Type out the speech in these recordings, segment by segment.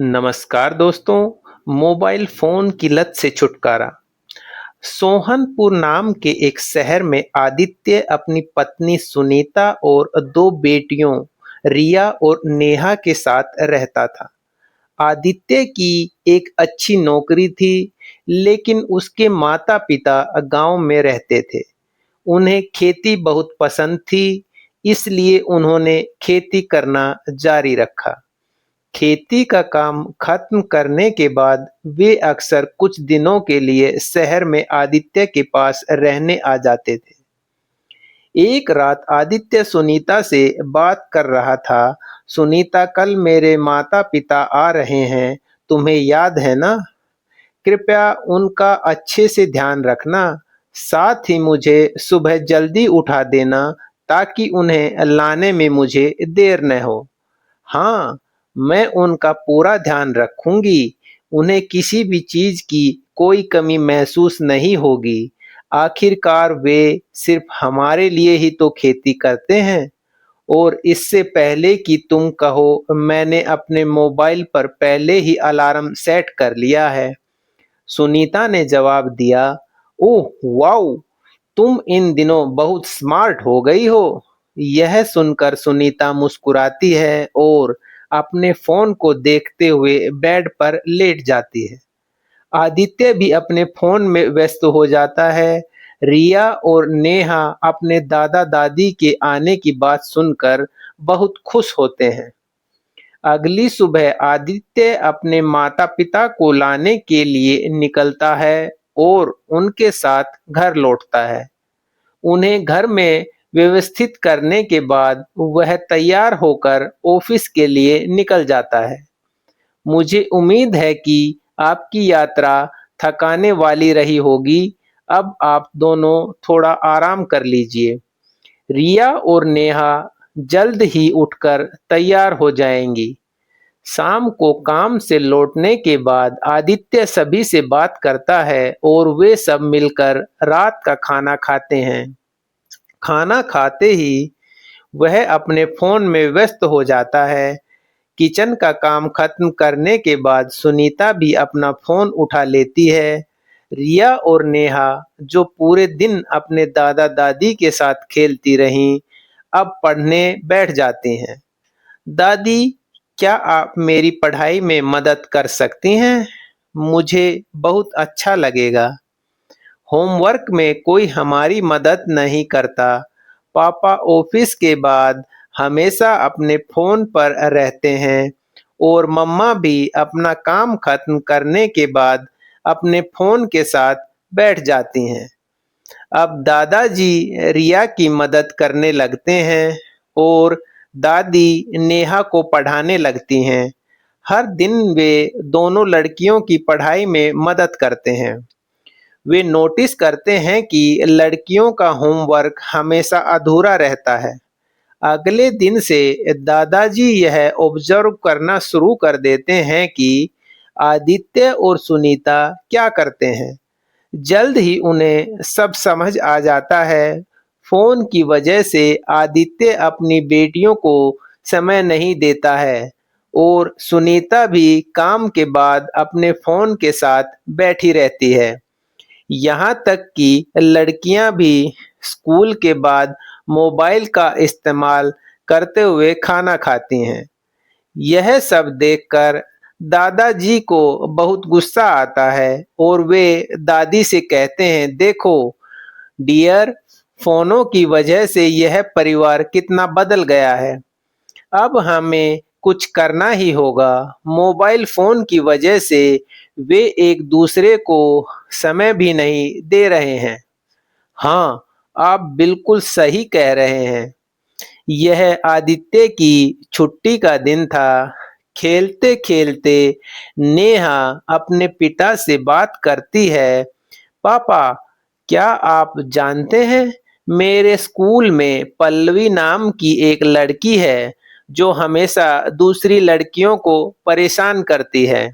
नमस्कार दोस्तों। Mobile phone की लत से छुटकारा। सोहनपुर नाम के एक शहर में आदित्य अपनी पत्नी सुनीता और दो बेटियों रिया और नेहा के साथ रहता था। आदित्य की एक अच्छी नौकरी थी, लेकिन उसके माता पिता गांव में रहते थे। उन्हें खेती बहुत पसंद थी, इसलिए उन्होंने खेती करना जारी रखा। खेती का काम खत्म करने के बाद वे अक्सर कुछ दिनों के लिए शहर में आदित्य के पास रहने आ जाते थे। एक रात आदित्य सुनीता से बात कर रहा था। सुनीता, कल मेरे माता पिता आ रहे हैं, तुम्हें याद है ना? कृपया उनका अच्छे से ध्यान रखना। साथ ही मुझे सुबह जल्दी उठा देना, ताकि उन्हें लाने में मुझे देर न हो। हाँ, मैं उनका पूरा ध्यान रखूंगी। उन्हें किसी भी चीज की कोई कमी महसूस नहीं होगी। आखिरकार वे सिर्फ हमारे लिए ही तो खेती करते हैं। और इससे पहले कि तुम कहो, मैंने अपने मोबाइल पर पहले ही अलार्म सेट कर लिया है। सुनीता ने जवाब दिया। ओह वाओ, तुम इन दिनों बहुत स्मार्ट हो गई हो। यह सुनकर सुनीता मुस्कुराती है और अपने फोन को देखते हुए बेड पर लेट जाती है। आदित्य भी अपने फोन में व्यस्त हो जाता है। रिया और नेहा अपने दादा दादी के आने की बात सुनकर बहुत खुश होते हैं। अगली सुबह आदित्य अपने माता पिता को लाने के लिए निकलता है और उनके साथ घर लौटता है। उन्हें घर में व्यवस्थित करने के बाद वह तैयार होकर ऑफिस के लिए निकल जाता है। मुझे उम्मीद है कि आपकी यात्रा थकाने वाली रही होगी। अब आप दोनों थोड़ा आराम कर लीजिए। रिया और नेहा जल्द ही उठकर तैयार हो जाएंगी। शाम को काम से लौटने के बाद आदित्य सभी से बात करता है और वे सब मिलकर रात का खाना खाते हैं। खाना खाते ही वह अपने फोन में व्यस्त हो जाता है। किचन का काम खत्म करने के बाद सुनीता भी अपना फोन उठा लेती है। रिया और नेहा, जो पूरे दिन अपने दादा दादी के साथ खेलती रहीं, अब पढ़ने बैठ जाती हैं। दादी, क्या आप मेरी पढ़ाई में मदद कर सकती हैं? मुझे बहुत अच्छा लगेगा। होमवर्क में कोई हमारी मदद नहीं करता। पापा ऑफिस के बाद हमेशा अपने फोन पर रहते हैं और मम्मा भी अपना काम खत्म करने के बाद अपने फोन के साथ बैठ जाती हैं। अब दादाजी रिया की मदद करने लगते हैं और दादी नेहा को पढ़ाने लगती हैं। हर दिन वे दोनों लड़कियों की पढ़ाई में मदद करते हैं। वे नोटिस करते हैं कि लड़कियों का होमवर्क हमेशा अधूरा रहता है। अगले दिन से दादाजी यह ऑब्जर्व करना शुरू कर देते हैं कि आदित्य और सुनीता क्या करते हैं। जल्द ही उन्हें सब समझ आ जाता है। फोन की वजह से आदित्य अपनी बेटियों को समय नहीं देता है और सुनीता भी काम के बाद अपने फोन के साथ बैठी रहती है। यहाँ तक कि लड़कियां भी स्कूल के बाद मोबाइल का इस्तेमाल करते हुए खाना खाती हैं। यह सब देखकर दादाजी को बहुत गुस्सा आता है और वे दादी से कहते हैं, देखो डियर, फोनों की वजह से यह परिवार कितना बदल गया है। अब हमें कुछ करना ही होगा। मोबाइल फोन की वजह से वे एक दूसरे को समय भी नहीं दे रहे हैं। हाँ, आप बिल्कुल सही कह रहे हैं। यह आदित्य की छुट्टी का दिन था। खेलते खेलते नेहा अपने पिता से बात करती है। पापा, क्या आप जानते हैं, मेरे स्कूल में पल्लवी नाम की एक लड़की है जो हमेशा दूसरी लड़कियों को परेशान करती है।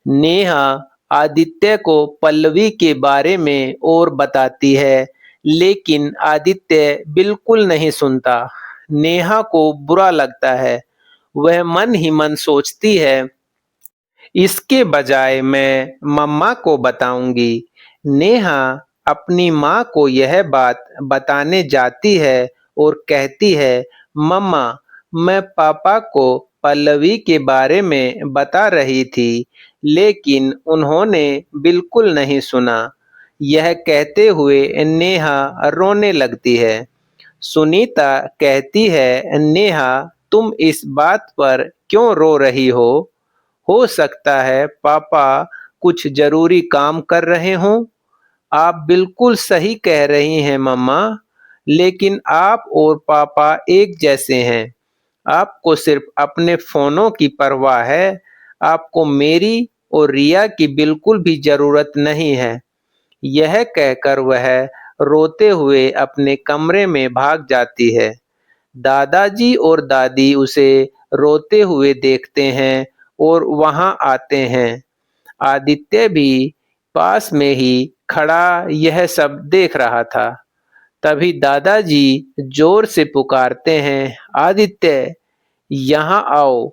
नेहा आदित्य को पल्लवी के बारे में और बताती है, लेकिन आदित्य बिल्कुल नहीं सुनता। नेहा को बुरा लगता है। वह मन ही मन सोचती है, इसके बजाय मैं मम्मा को बताऊंगी। नेहा अपनी माँ को यह बात बताने जाती है और कहती है, मम्मा, मैं पापा को पल्लवी के बारे में बता रही थी, लेकिन उन्होंने बिल्कुल नहीं सुना। यह कहते हुए नेहा रोने लगती है। सुनीता कहती है, नेहा, तुम इस बात पर क्यों रो रही हो? हो सकता है पापा कुछ जरूरी काम कर रहे हों। आप बिल्कुल सही कह रही हैं मम्मा, लेकिन आप और पापा एक जैसे हैं। आपको सिर्फ अपने फोनों की परवाह है। आपको मेरी और रिया की बिल्कुल भी जरूरत नहीं है। यह कहकर वह रोते हुए अपने कमरे में भाग जाती है। दादाजी और दादी उसे रोते हुए देखते हैं और वहां आते हैं। आदित्य भी पास में ही खड़ा यह सब देख रहा था। तभी दादाजी जोर से पुकारते हैं, आदित्य, यहाँ आओ।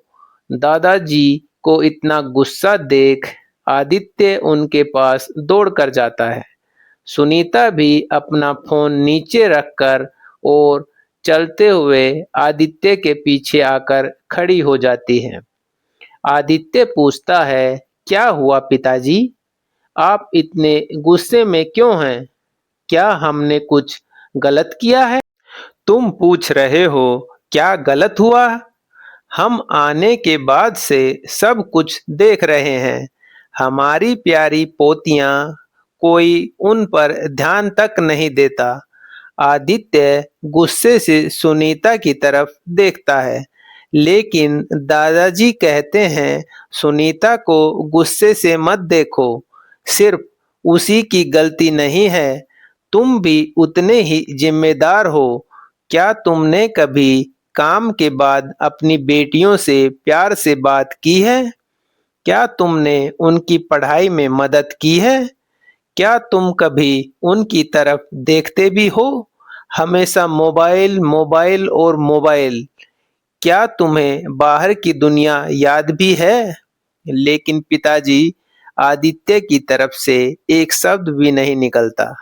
दादाजी को इतना गुस्सा देख आदित्य उनके पास दौड़कर जाता है। सुनीता भी अपना फोन नीचे रखकर और चलते हुए आदित्य के पीछे आकर खड़ी हो जाती है। आदित्य पूछता है, क्या हुआ पिताजी? आप इतने गुस्से में क्यों हैं? क्या हमने कुछ गलत किया है? तुम पूछ रहे हो क्या गलत हुआ? हम आने के बाद से सब कुछ देख रहे हैं। हमारी प्यारी पोतियां, कोई उन पर ध्यान तक नहीं देता। आदित्य गुस्से से सुनीता की तरफ देखता है, लेकिन दादाजी कहते हैं, सुनीता को गुस्से से मत देखो। सिर्फ उसी की गलती नहीं है, तुम भी उतने ही जिम्मेदार हो। क्या तुमने कभी काम के बाद अपनी बेटियों से प्यार से बात की है? क्या तुमने उनकी पढ़ाई में मदद की है? क्या तुम कभी उनकी तरफ देखते भी हो? हमेशा मोबाइल, मोबाइल और मोबाइल। क्या तुम्हें बाहर की दुनिया याद भी है? लेकिन पिताजी, आदित्य की तरफ से एक शब्द भी नहीं निकलता।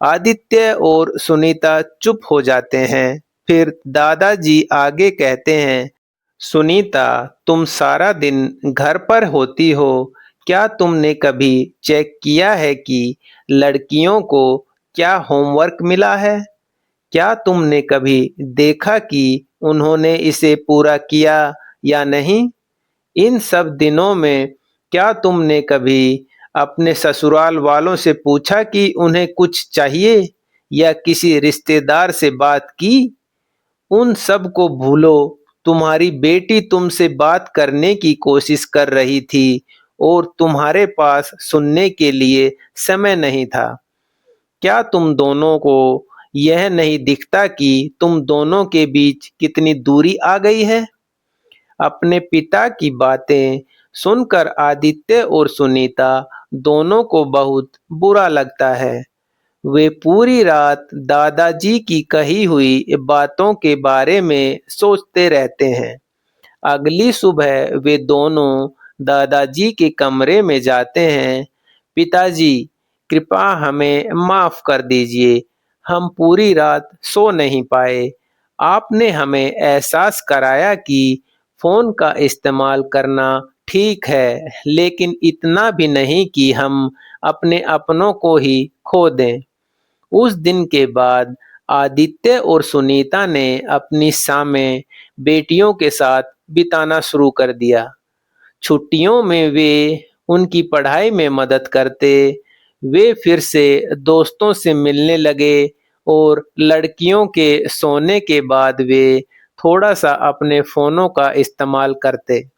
आदित्य और सुनीता चुप हो जाते हैं। फिर दादाजी आगे कहते हैं, सुनीता, तुम सारा दिन घर पर होती हो। क्या तुमने कभी चेक किया है कि लड़कियों को क्या होमवर्क मिला है? क्या तुमने कभी देखा कि उन्होंने इसे पूरा किया या नहीं? इन सब दिनों में क्या तुमने कभी अपने ससुराल वालों से पूछा कि उन्हें कुछ चाहिए या किसी रिश्तेदार से बात की? उन सब को भूलो। तुम्हारी बेटी तुमसे बात करने की कोशिश कर रही थी और तुम्हारे पास सुनने के लिए समय नहीं था। क्या तुम दोनों को यह नहीं दिखता कि तुम दोनों के बीच कितनी दूरी आ गई है? अपने पिता की बातें सुनकर आदित्य और सुनीता दोनों को बहुत बुरा लगता है। वे पूरी रात दादाजी की कही हुई बातों के बारे में सोचते रहते हैं। अगली सुबह वे दोनों दादाजी के कमरे में जाते हैं। पिताजी, कृपया हमें माफ कर दीजिए। हम पूरी रात सो नहीं पाए। आपने हमें एहसास कराया कि फोन का इस्तेमाल करना ठीक है, लेकिन इतना भी नहीं कि हम अपने अपनों को ही खो दें। उस दिन के बाद आदित्य और सुनीता ने अपनी शामें बेटियों के साथ बिताना शुरू कर दिया। छुट्टियों में वे उनकी पढ़ाई में मदद करते। वे फिर से दोस्तों से मिलने लगे और लड़कियों के सोने के बाद वे थोड़ा सा अपने फोनों का इस्तेमाल करते।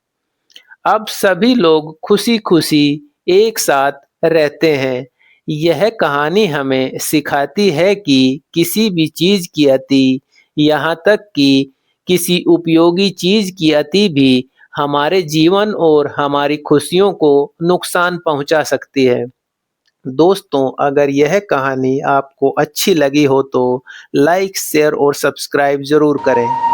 अब सभी लोग खुशी-खुशी एक साथ रहते हैं। यह कहानी हमें सिखाती है कि किसी भी चीज़ की अति, यहाँ तक कि किसी उपयोगी चीज़ की अति भी हमारे जीवन और हमारी खुशियों को नुकसान पहुँचा सकती है। दोस्तों, अगर यह कहानी आपको अच्छी लगी हो तो लाइक, शेयर और सब्सक्राइब ज़रूर करें।